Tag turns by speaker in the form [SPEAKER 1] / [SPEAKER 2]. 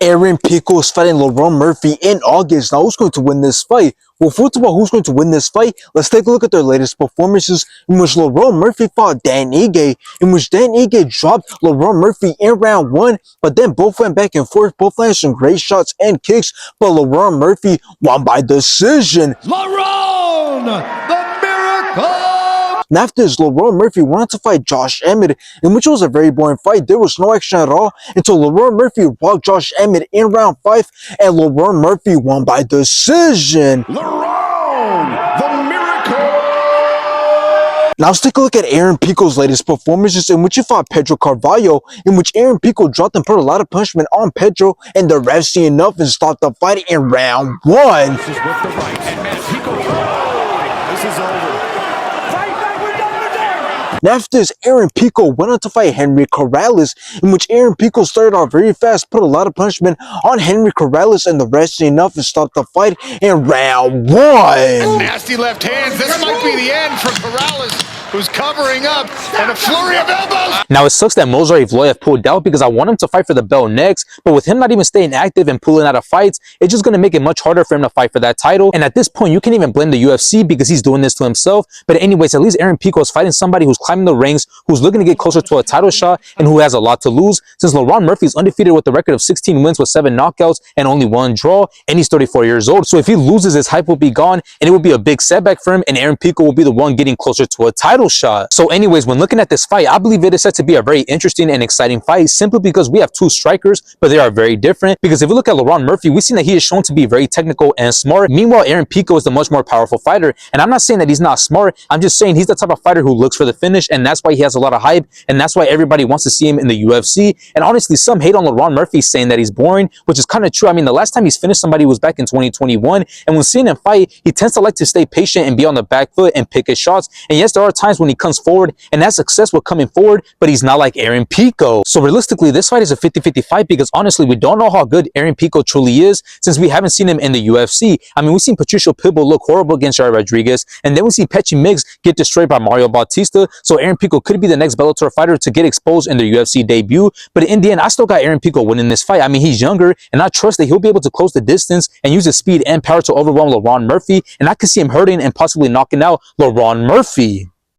[SPEAKER 1] Aaron Pico is fighting Lerone Murphy in August. Now, who's going to win this fight? Well, first of all, who's going to win this fight? Let's take a look at their latest performances, in which Lerone Murphy fought Dan Ige, in which Dan Ige dropped Lerone Murphy in round 1, but then both went back and forth, both landed some great shots and kicks, but Lerone Murphy won by decision.
[SPEAKER 2] Lerone, the miracle!
[SPEAKER 1] And after this, Lerone Murphy wanted to fight Josh Emmett, in which it was a very boring fight. There was no action at all until Lerone Murphy rocked Josh Emmett in round 5, and Lerone Murphy won by decision.
[SPEAKER 2] Lerone, the miracle!
[SPEAKER 1] Now let's take a look at Aaron Pico's latest performances, in which he fought Pedro Carvalho, in which Aaron Pico dropped and put a lot of punishment on Pedro, and the ref see enough and stopped the fight in round 1.
[SPEAKER 2] This is with the right, and Pico, this is over.
[SPEAKER 1] And after this, Aaron Pico went on to fight Henry Corrales, in which Aaron Pico started off very fast, put a lot of punishment on Henry Corrales, and the rest enough and stopped the fight in round 1.
[SPEAKER 3] Nasty left hands. This might be the end for Corrales, who's covering up, and a flurry of elbows.
[SPEAKER 4] Now, it sucks that Movsar Evloev pulled out because I want him to fight for the belt next, but with him not even staying active and pulling out of fights, it's just going to make it much harder for him to fight for that title. And at this point, you can't even blame the UFC because he's doing this to himself. But anyways, at least Aaron Pico is fighting somebody who's climbing the ranks, who's looking to get closer to a title shot, and who has a lot to lose, since Lerone Murphy is undefeated with a record of 16 wins with 7 knockouts and only 1 draw, and he's 34 years old. So if he loses, his hype will be gone, and it will be a big setback for him, and Aaron Pico will be the one getting closer to a title shot. So anyways, when looking at this fight, I believe it is set to be a very interesting and exciting fight, simply because we have 2 strikers, but they are very different. Because if you look at Lerone Murphy, we've seen that he is shown to be very technical and smart. Meanwhile, Aaron Pico is the much more powerful fighter. And I'm not saying that he's not smart. I'm just saying he's the type of fighter who looks for the finish, and that's why he has a lot of hype, and that's why everybody wants to see him in the UFC. And honestly, some hate on Lerone Murphy, saying that he's boring, which is kind of true. I mean, the last time he's finished somebody was back in 2021, and when seeing him fight, he tends to like to stay patient and be on the back foot and pick his shots. And yes, there are times when he comes forward and has success with coming forward, but he's not like Aaron Pico. So realistically, this fight is a 50-50 fight, because honestly, we don't know how good Aaron Pico truly is, since we haven't seen him in the UFC. I mean, we've seen Patricio Pitbull look horrible against Jair Rodriguez, and then we see Pechi Miggs get destroyed by Mario Bautista. So Aaron Pico could be the next Bellator fighter to get exposed in their UFC debut. But in the end, I still got Aaron Pico winning this fight. I mean, he's younger, and I trust that he'll be able to close the distance and use his speed and power to overwhelm Lerone Murphy, and I can see him hurting and possibly knocking out Lerone Murphy.